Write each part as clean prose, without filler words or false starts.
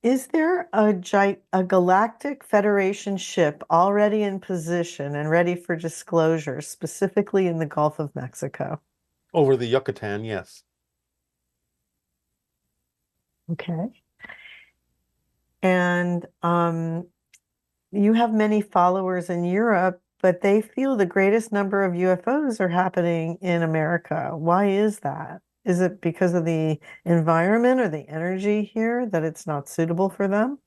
Is there a galactic Federation ship already in position and ready for disclosure, specifically in the Gulf of Mexico? Over the Yucatan, yes. Okay. And you have many followers in Europe, but they feel the greatest number of UFOs are happening in America. Why is that? Is it because of the environment or the energy here that it's not suitable for them?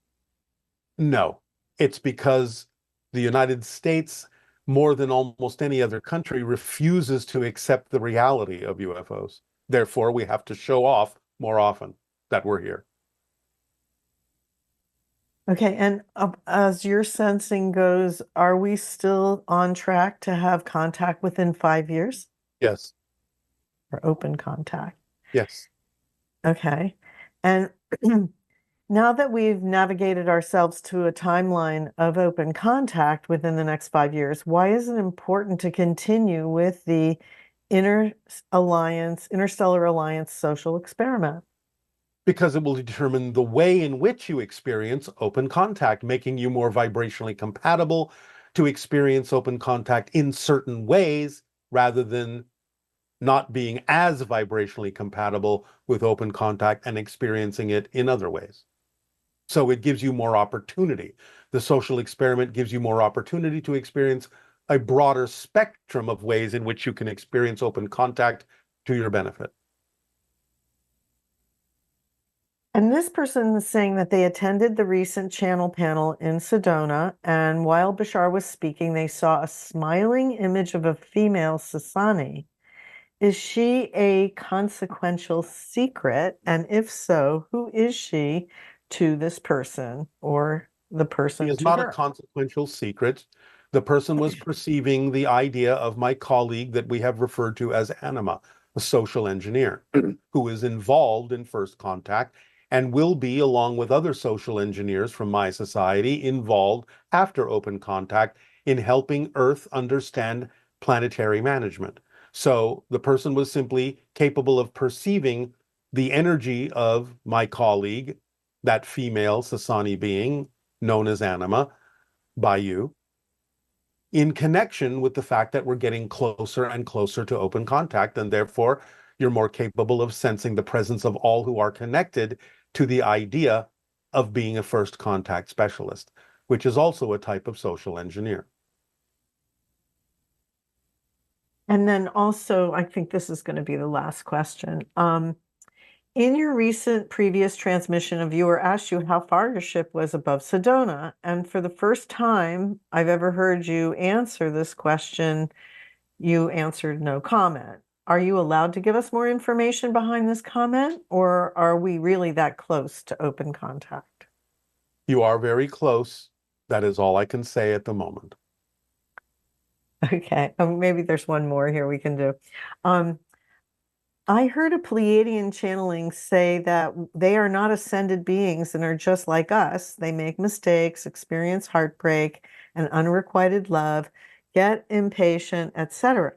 No, it's because the United States, more than almost any other country, refuses to accept the reality of UFOs. Therefore, we have to show off more often that we're here. Okay, and as your sensing goes, are we still on track to have contact within 5 years Yes, or open contact? yes. Okay. And now that we've navigated ourselves to a timeline of open contact within the next 5 years, why is it important to continue with the Interstellar Alliance social experiment? Because it will determine the way in which you experience open contact, making you more vibrationally compatible to experience open contact in certain ways rather than not being as vibrationally compatible with open contact and experiencing it in other ways. So it gives you more opportunity. The social experiment gives you more opportunity to experience a broader spectrum of ways in which you can experience open contact to your benefit. And this person is saying that they attended the recent channel panel in Sedona, and while Bashar was speaking, they saw a smiling image of a female Sasani. Is she a consequential secret? And if so, who is she to this person or the He person is to not a her? consequential secret. The person was perceiving the idea of my colleague that we have referred to as Anima, a social engineer, who is involved in first contact and will be, along with other social engineers from my society, involved after open contact in helping Earth understand planetary management. So the person was simply capable of perceiving the energy of my colleague, that female Sasani being, known as anima by you, in connection with the fact that we're getting closer and closer to open contact, and therefore you're more capable of sensing the presence of all who are connected to the idea of being a first contact specialist, which is also a type of social engineer. And then also, I think this is going to be the last question. In your recent previous transmission, a viewer asked you how far your ship was above Sedona. And for the first time I've ever heard you answer this question, you answered no comment. Are you allowed to give us more information behind this comment, or are we really that close to open contact? You are very close. That is all I can say at the moment. Okay, maybe there's one more here we can do. Um, I heard a Pleiadian channeling say that they are not ascended beings and are just like us. They make mistakes, experience heartbreak and unrequited love, get impatient, etc.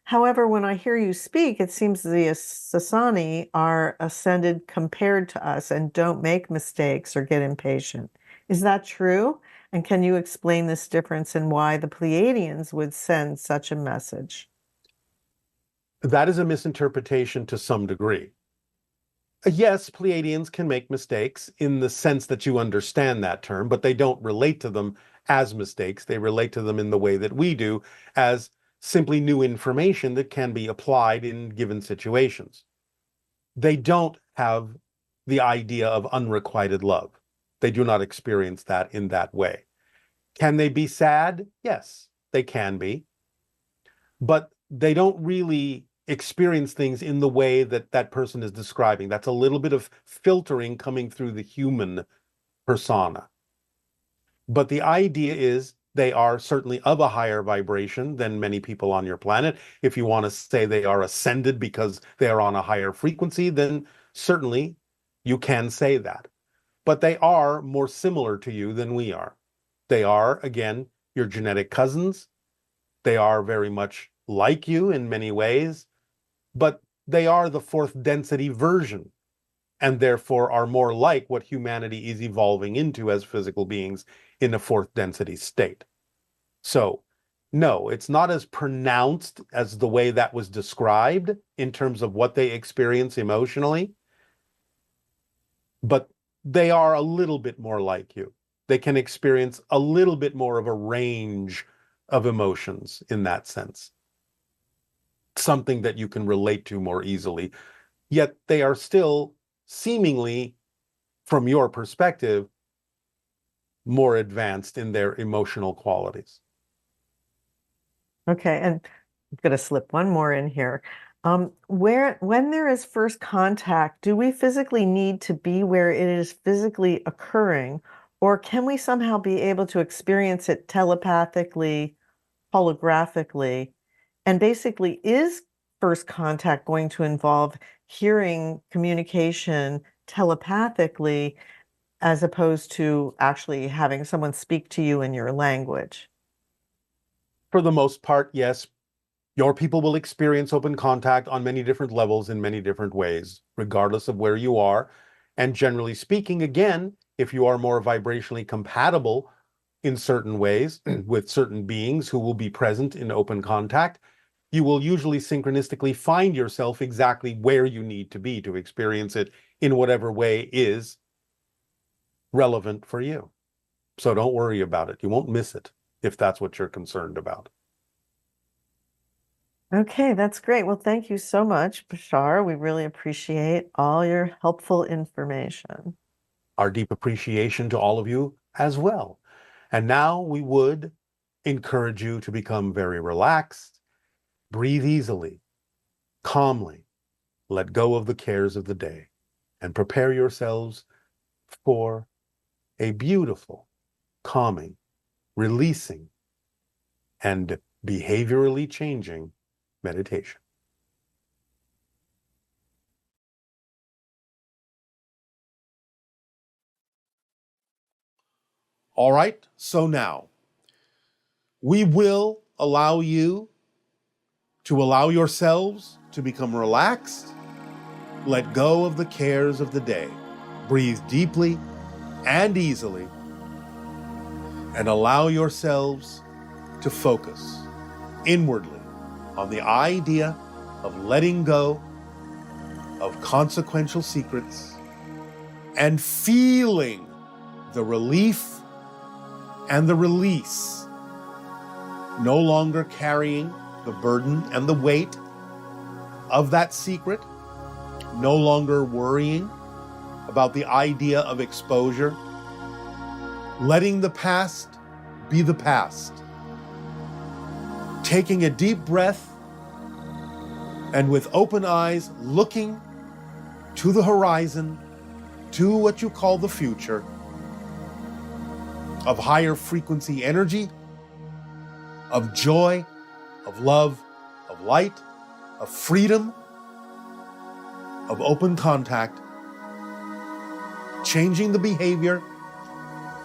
However, when I hear you speak, it seems the Sasani are ascended compared to us and don't make mistakes or get impatient. Is that true? And can you explain this difference and why the Pleiadians would send such a message? That is a misinterpretation to some degree. Yes, Pleiadians can make mistakes in the sense that you understand that term, but they don't relate to them as mistakes. They relate to them in the way that we do, as simply new information that can be applied in given situations. They don't have the idea of unrequited love. They do not experience that in that way. Can they be sad? Yes, they can be, but they don't really experience things in the way that that person is describing. That's a little bit of filtering coming through the human persona. But the idea is they are certainly of a higher vibration than many people on your planet. If you want to say they are ascended because they are on a higher frequency, then certainly you can say that. But they are more similar to you than we are. They are, again, your genetic cousins. They are very much like you in many ways, but they are the fourth density version. and therefore are more like what humanity is evolving into as physical beings in a fourth density state. So, no, it's not as pronounced as the way that was described in terms of what they experience emotionally, but they are a little bit more like you. They can experience a little bit more of a range of emotions in that sense. Something that you can relate to more easily, yet they are still seemingly, from your perspective, more advanced in their emotional qualities. Okay, and I'm going to slip one more in here. When there is first contact, do we physically need to be where it is physically occurring, or can we somehow be able to experience it telepathically, holographically? And basically, is first contact going to involve hearing communication telepathically as opposed to actually having someone speak to you in your language? For the most part, yes, your people will experience open contact on many different levels in many different ways, regardless of where you are. And generally speaking, again, if you are more vibrationally compatible in certain ways with certain beings who will be present in open contact, you will usually synchronistically find yourself exactly where you need to be to experience it in whatever way is relevant for you. So don't worry about it. You won't miss it if that's what you're concerned about. Okay, that's great. Well, thank you so much, Bashar. We really appreciate all your helpful information. Our deep appreciation to all of you as well. And now we would encourage you to become very relaxed, breathe easily, calmly, let go of the cares of the day, and prepare yourselves for a beautiful, calming, releasing, and behaviorally changing meditation. All right, so now we will allow you to allow yourselves to become relaxed, let go of the cares of the day, breathe deeply and easily, and allow yourselves to focus inwardly on the idea of letting go of consequential secrets and feeling the relief and the release, no longer carrying the burden and the weight of that secret, no longer worrying about the idea of exposure, letting the past be the past, taking a deep breath, and with open eyes looking to the horizon, to what you call the future, of higher frequency energy, of joy, of love, of light, of freedom, of open contact, changing the behavior,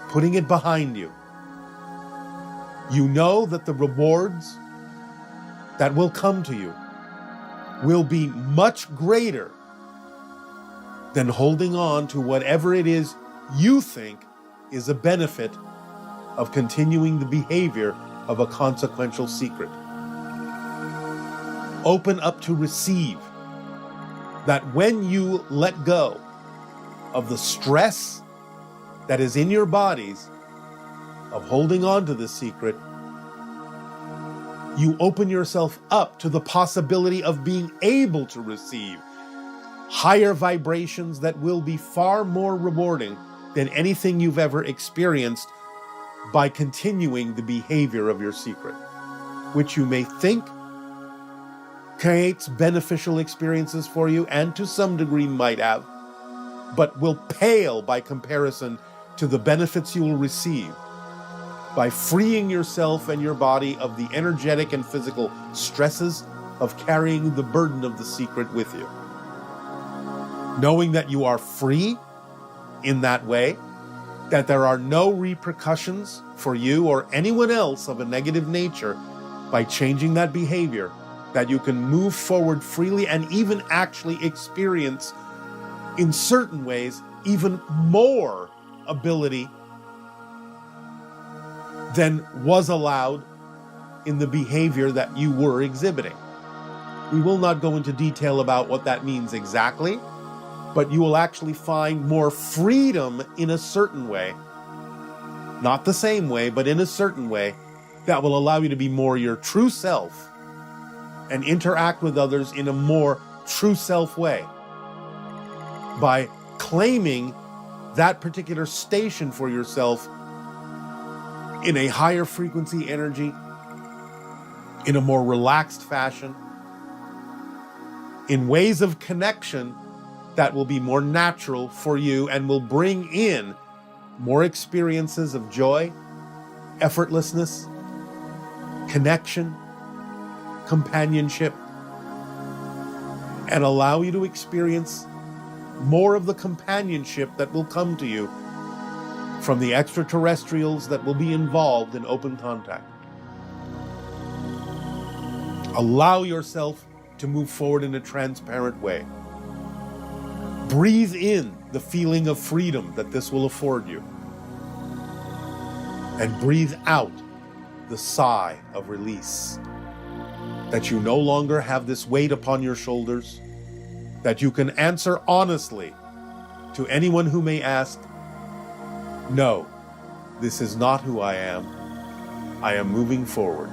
putting it behind you. You know that the rewards that will come to you will be much greater than holding on to whatever it is you think is a benefit of continuing the behavior of a consequential secret. Open up to receive that when you let go of the stress that is in your bodies of holding on to the secret, you open yourself up to the possibility of being able to receive higher vibrations that will be far more rewarding than anything you've ever experienced by continuing the behavior of your secret, which you may think creates beneficial experiences for you, and to some degree might have, but will pale by comparison to the benefits you will receive by freeing yourself and your body of the energetic and physical stresses of carrying the burden of the secret with you. Knowing that you are free in that way, that there are no repercussions for you or anyone else of a negative nature by changing that behavior, that you can move forward freely and even actually experience in certain ways, even more ability than was allowed in the behavior that you were exhibiting. We will not go into detail about what that means exactly, but you will actually find more freedom in a certain way, not the same way, but in a certain way that will allow you to be more your true self and interact with others in a more true self way by claiming that particular station for yourself in a higher frequency energy, in a more relaxed fashion, in ways of connection that will be more natural for you and will bring in more experiences of joy, effortlessness, connection, companionship, and allow you to experience more of the companionship that will come to you from the extraterrestrials that will be involved in open contact. Allow yourself to move forward in a transparent way. Breathe in the feeling of freedom that this will afford you. And breathe out the sigh of release. That you no longer have this weight upon your shoulders. That you can answer honestly to anyone who may ask, no, this is not who I am. I am moving forward.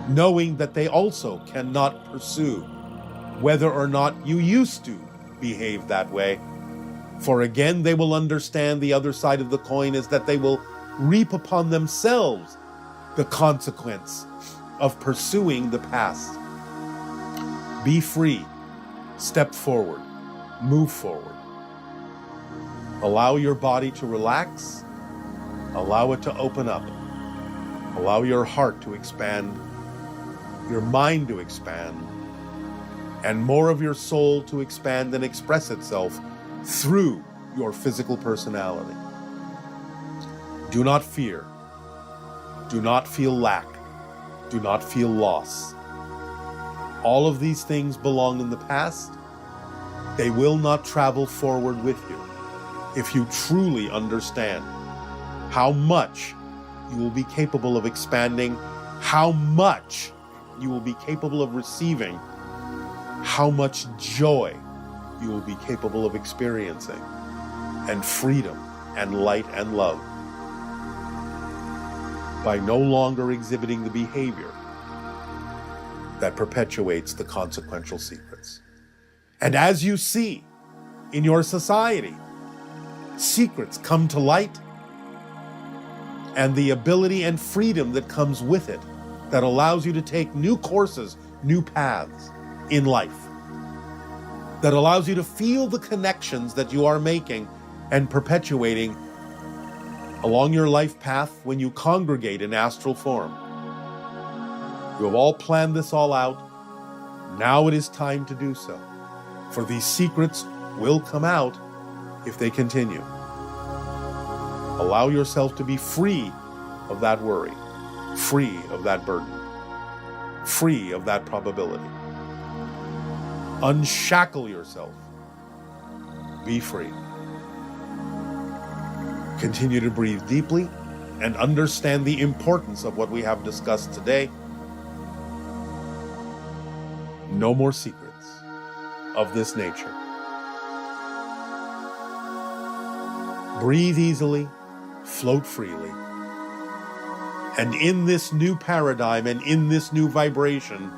Knowing that they also cannot pursue whether or not you used to behave that way. For again, they will understand the other side of the coin is that they will reap upon themselves the consequence of pursuing the past. Be free. Step forward. Move forward. Allow your body to relax. Allow it to open up. Allow your heart to expand. Your mind to expand. And more of your soul to expand and express itself through your physical personality. Do not fear. Do not feel lack. Do not feel loss. All of these things belong in the past. They will not travel forward with you if you truly understand how much you will be capable of expanding, how much you will be capable of receiving, how much joy you will be capable of experiencing, and freedom and light and love by no longer exhibiting the behavior that perpetuates the consequential secrets. And as you see in your society, secrets come to light, and the ability and freedom that comes with it that allows you to take new courses, new paths in life, that allows you to feel the connections that you are making and perpetuating along your life path when you congregate in astral form. You have all planned this all out. Now it is time to do so. For these secrets will come out if they continue. Allow yourself to be free of that worry, free of that burden, free of that probability. Unshackle yourself. Be free. Continue to breathe deeply and understand the importance of what we have discussed today. No more secrets of this nature. Breathe easily, float freely. And in this new paradigm and in this new vibration,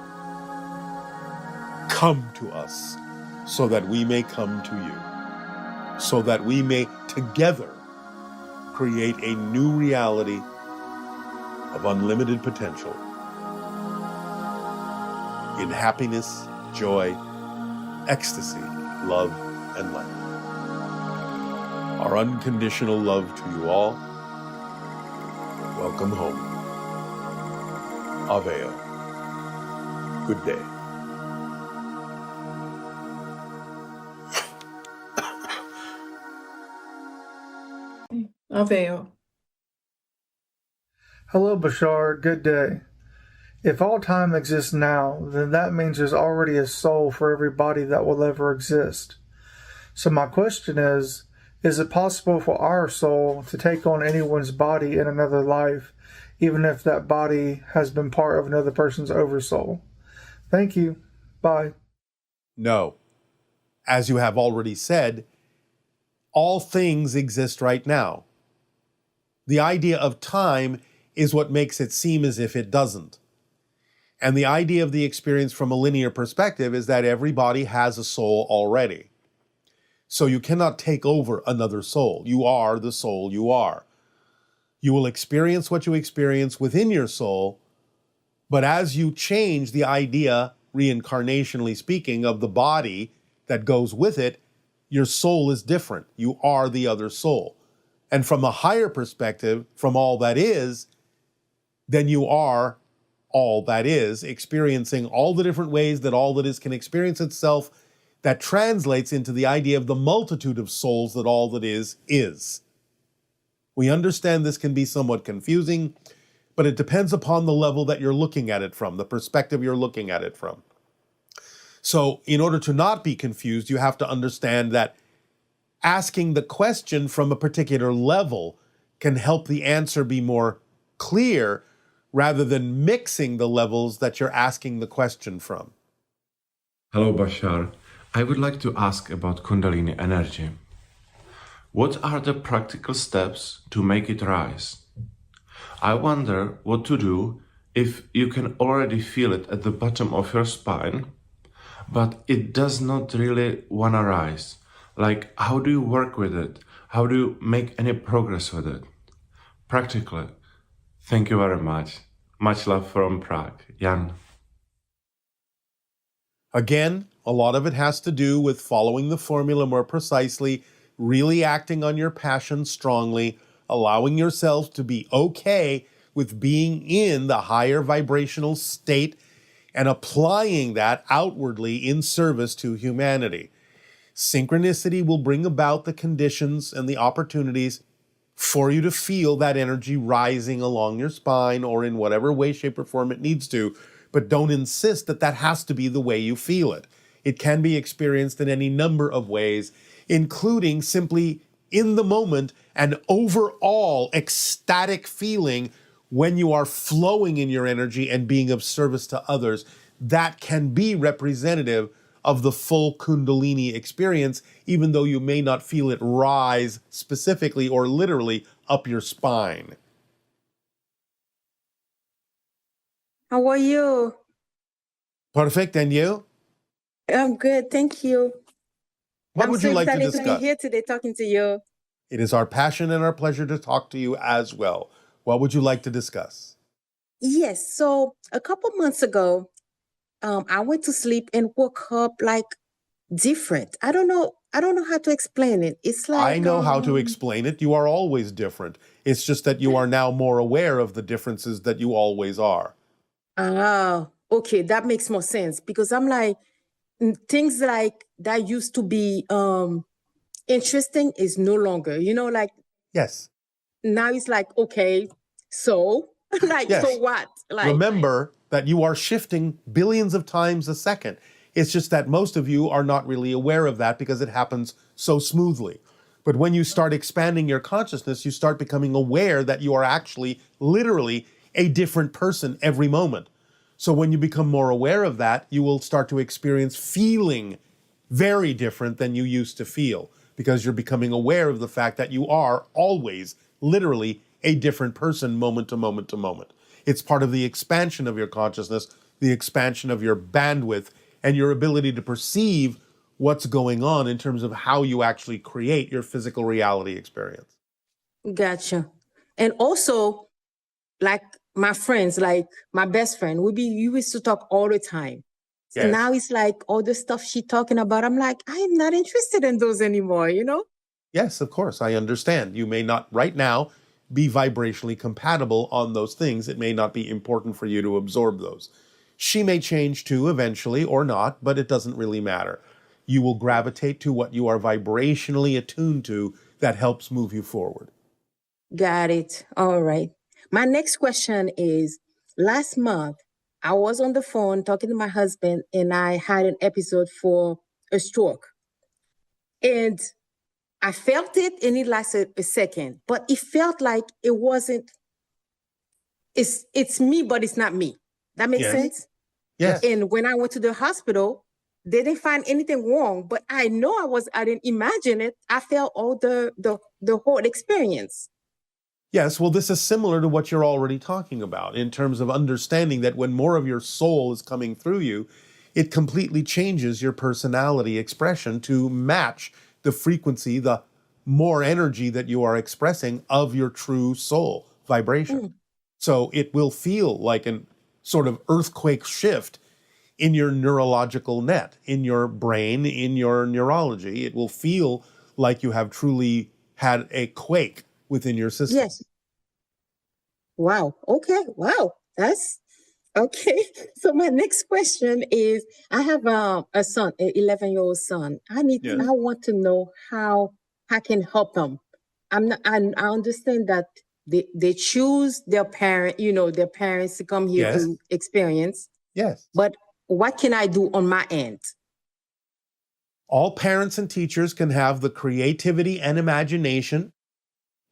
come to us so that we may come to you, so that we may together create a new reality of unlimited potential in happiness, joy, ecstasy, love, and light. Our unconditional love to you all. Welcome home. Aveo. Good day. Aveo. Hello, Bashar. Good day. If all time exists now, then that means there's already a soul for every body that will ever exist. So my question is it possible for our soul to take on anyone's body in another life, even if that body has been part of another person's oversoul? Thank you. Bye. No. As you have already said, all things exist right now. The idea of time is what makes it seem as if it doesn't. And the idea of the experience from a linear perspective is that everybody has a soul already. So you cannot take over another soul. You are the soul you are. You will experience what you experience within your soul, but as you change the idea, reincarnationally speaking, of the body that goes with it, your soul is different. You are the other soul. And from a higher perspective, from all that is, then you are all that is, experiencing all the different ways that all that is can experience itself. That translates into the idea of the multitude of souls that all that is is. We understand this can be somewhat confusing, but it depends upon the level that you're looking at it from, the perspective you're looking at it from. So in order to not be confused, you have to understand that asking the question from a particular level can help the answer be more clear rather than mixing the levels that you're asking the question from. Hello, Bashar. I would like to ask about Kundalini energy. What are the practical steps to make it rise? I wonder what to do if you can already feel it at the bottom of your spine, but it does not really want to rise. Like, how do you work with it? How do you make any progress with it? Practically. Thank you very much. Much love from Prague. Jan. Again, a lot of it has to do with following the formula more precisely, really acting on your passion strongly, allowing yourself to be okay with being in the higher vibrational state and applying that outwardly in service to humanity. Synchronicity will bring about the conditions and the opportunities for you to feel that energy rising along your spine or in whatever way, shape, or form it needs to, but don't insist that that has to be the way you feel it. It can be experienced in any number of ways, including simply in the moment an overall ecstatic feeling when you are flowing in your energy and being of service to others. That can be representative of the full Kundalini experience, even though you may not feel it rise specifically or literally up your spine. How are you? Perfect, and you? I'm good, thank you. What I'm would so you like to excited to be discuss? here today talking to you. It is our passion and our pleasure to talk to you as well. What would you like to discuss? Yes, so a couple months ago, I went to sleep and woke up like different. I don't know how to explain it. It's I like know how to explain it. You are always different. It's just that you are now more aware of the differences that you always are. Okay, that makes more sense because I'm like things like that used to be interesting is no longer, like Yes. now it's like, okay, so like Yes. so what? Like Remember that you are shifting billions of times a second. It's just that most of you are not really aware of that because it happens so smoothly. But when you start expanding your consciousness, you start becoming aware that you are actually literally a different person every moment. So when you become more aware of that, you will start to experience feeling very different than you used to feel because you're becoming aware of the fact that you are always literally a different person moment to moment to moment. It's part of the expansion of your consciousness, the expansion of your bandwidth, and your ability to perceive what's going on in terms of how you actually create your physical reality experience. gotcha. And also, like my friends, like my best friend, you used to talk all the time. So Yes. now it's like all the stuff she talking about. I'm like, I am not interested in those anymore. Yes, of course, I understand. You may not right now be vibrationally compatible on those things. It may not be important for you to absorb those. She may change too eventually or not, but it doesn't really matter. You will gravitate to what you are vibrationally attuned to that helps move you forward. Got it. All right. My next question is last month, I was on the phone talking to my husband and I had an episode for a stroke. And I felt it, and it lasted a second, but it felt like it wasn't. It's me, but it's not me. That makes sense. Yes. And when I went to the hospital, they didn't find anything wrong, but I know I didn't imagine it. I felt all the whole experience. Yes, well, this is similar to what you're already talking about in terms of understanding that when more of your soul is coming through you, it completely changes your personality expression to match the frequency, the more energy that you are expressing of your true soul vibration. So it will feel like an sort of earthquake shift in your neurological net, in your brain, in your neurology. It will feel like you have truly had a quake within your system. Yes. Wow. Okay. Wow. That's okay. So my next question is, I have a son, an 11-year-old son. I want to know how I can help him. I understand that they choose their their parents to come here to experience. Yes. But what can I do on my end? All parents and teachers can have the creativity and imagination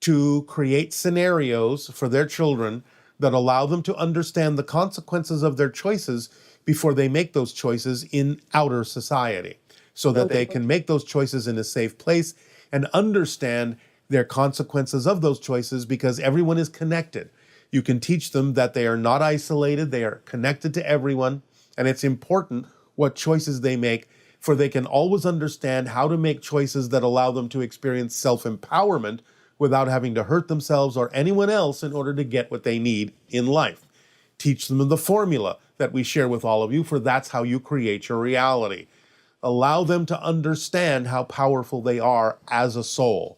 to create scenarios for their children that allow them to understand the consequences of their choices before they make those choices in outer society, so that they can make those choices in a safe place and understand their consequences of those choices, because everyone is connected. You can teach them that they are not isolated, they are connected to everyone, and it's important what choices they make, for they can always understand how to make choices that allow them to experience self-empowerment without having to hurt themselves or anyone else in order to get what they need in life. Teach them the formula that we share with all of you, for that's how you create your reality. Allow them to understand how powerful they are as a soul.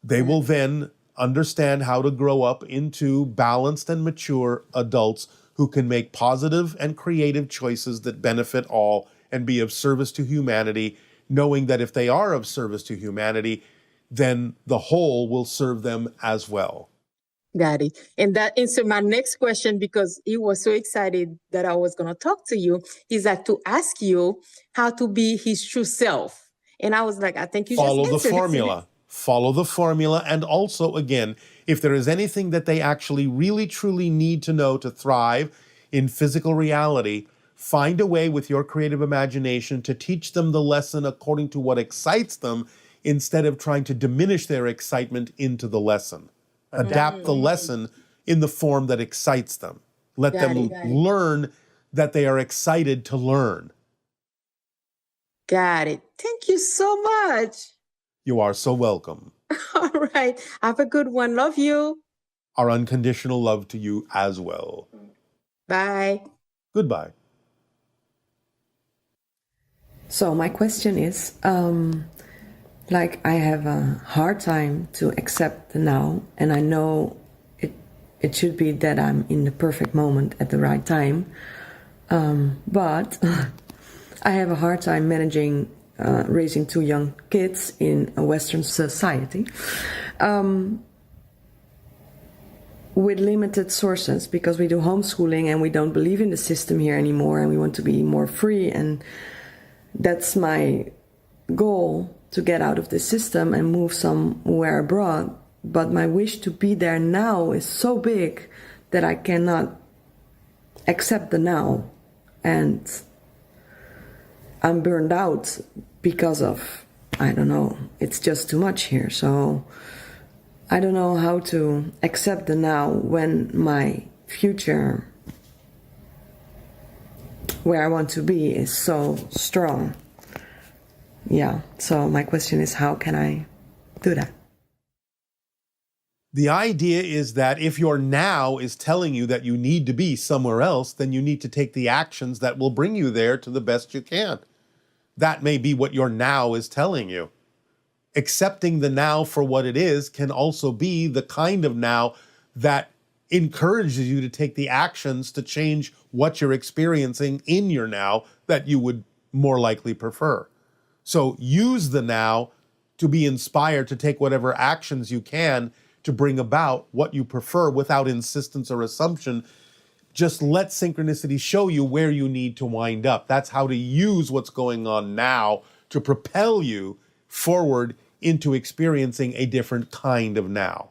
They will then understand how to grow up into balanced and mature adults who can make positive and creative choices that benefit all and be of service to humanity, knowing that if they are of service to humanity, then the whole will serve them as well. Got it. And that answered my next question, because he was so excited that I was going to talk to you. He's like, to ask you how to be his true self. And I was like, I think you follow just the answered formula. Follow the formula. And also, again, if there is anything that they actually really, truly need to know to thrive in physical reality, find a way with your creative imagination to teach them the lesson according to what excites them, instead of trying to diminish their excitement into the lesson. Adapt the lesson in the form that excites them. Let them learn that they are excited to learn. Got it. Thank you so much. You are so welcome. All right. Have a good one. Love you. Our unconditional love to you as well. Bye. Goodbye. So my question is, I have a hard time to accept the now, and I know it should be that I'm in the perfect moment at the right time, but I have a hard time managing raising two young kids in a Western society with limited sources, because we do homeschooling and we don't believe in the system here anymore, and we want to be more free, and that's my goal, to get out of this system and move somewhere abroad. But my wish to be there now is so big that I cannot accept the now. And I'm burned out because of, I don't know, it's just too much here. So I don't know how to accept the now when my future, where I want to be, is so strong. Yeah, so my question is, how can I do that? The idea is that if your now is telling you that you need to be somewhere else, then you need to take the actions that will bring you there to the best you can. That may be what your now is telling you. Accepting the now for what it is can also be the kind of now that encourages you to take the actions to change what you're experiencing in your now that you would more likely prefer. So use the now to be inspired to take whatever actions you can to bring about what you prefer without insistence or assumption. Just let synchronicity show you where you need to wind up. That's how to use what's going on now to propel you forward into experiencing a different kind of now.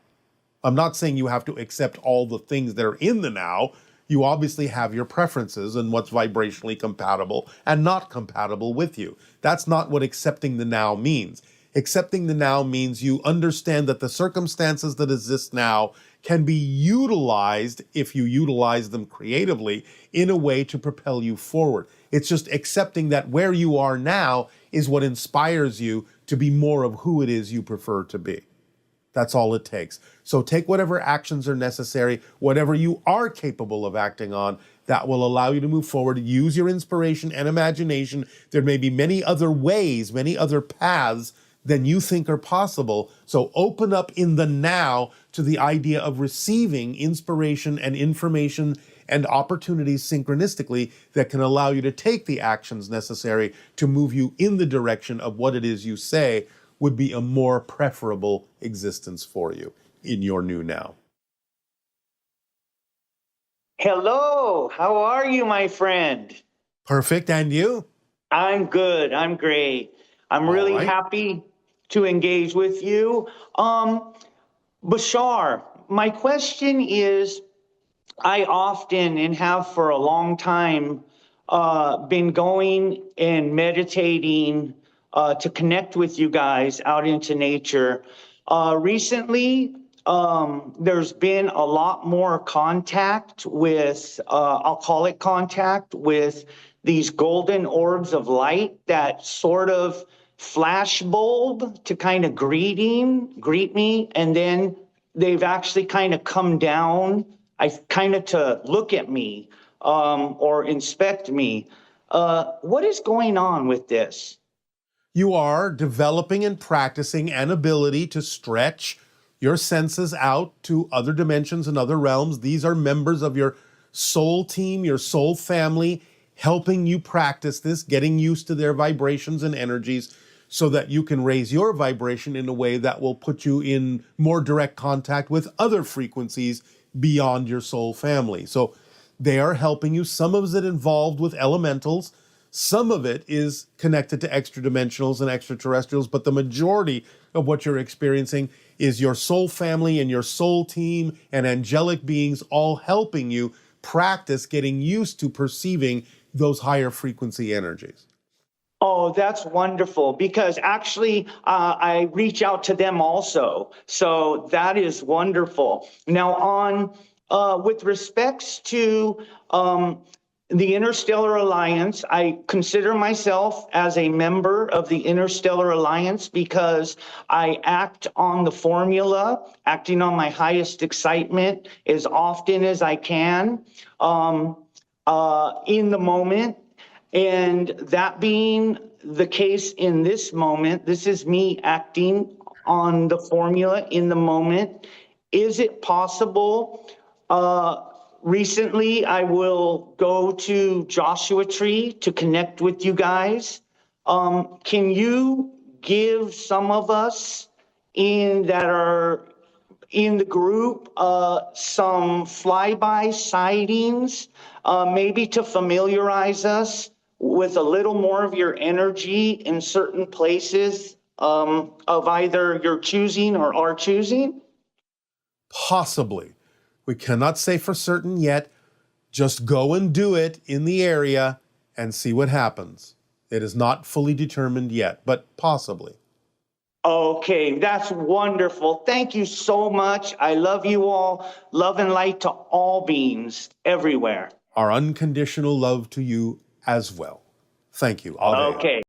I'm not saying you have to accept all the things that are in the now. You obviously have your preferences and what's vibrationally compatible and not compatible with you. That's not what accepting the now means. Accepting the now means you understand that the circumstances that exist now can be utilized, if you utilize them creatively, in a way to propel you forward. It's just accepting that where you are now is what inspires you to be more of who it is you prefer to be. That's all it takes. So take whatever actions are necessary, whatever you are capable of acting on, that will allow you to move forward. Use your inspiration and imagination. There may be many other ways, many other paths than you think are possible. So open up in the now to the idea of receiving inspiration and information and opportunities synchronistically that can allow you to take the actions necessary to move you in the direction of what it is you say would be a more preferable existence for you in your new now. Hello, how are you, my friend? Perfect, and you? I'm good, I'm great. I'm really happy to engage with you. Bashar, my question is, I often and have for a long time been going and meditating to connect with you guys out into nature. Recently, there's been a lot more contact with, I'll call it contact, with these golden orbs of light that sort of flash bulb to kind of greet me, and then they've actually kind of come down, to look at me or inspect me. What is going on with this? You are developing and practicing an ability to stretch your senses out to other dimensions and other realms. These are members of your soul team, your soul family, helping you practice this, getting used to their vibrations and energies so that you can raise your vibration in a way that will put you in more direct contact with other frequencies beyond your soul family. So they are helping you. Some of it involved with elementals. Some of it is connected to extra dimensionals and extraterrestrials, but the majority of what you're experiencing is your soul family and your soul team and angelic beings all helping you practice getting used to perceiving those higher frequency energies. Oh, that's wonderful, because actually I reach out to them also. So that is wonderful. Now with respects to the Interstellar Alliance, I consider myself as a member of the Interstellar Alliance because I act on the formula, acting on my highest excitement as often as I can in the moment. And that being the case in this moment, this is me acting on the formula in the moment. Is it possible? Recently, I will go to Joshua Tree to connect with you guys. Can you give some of us that are in the group some flyby sightings, maybe to familiarize us with a little more of your energy in certain places of either your choosing or our choosing? Possibly. We cannot say for certain yet. Just go and do it in the area and see what happens. It is not fully determined yet, but possibly. Okay, that's wonderful. Thank you so much. I love you all. Love and light to all beings everywhere. Our unconditional love to you as well. Thank you. Ave. Okay.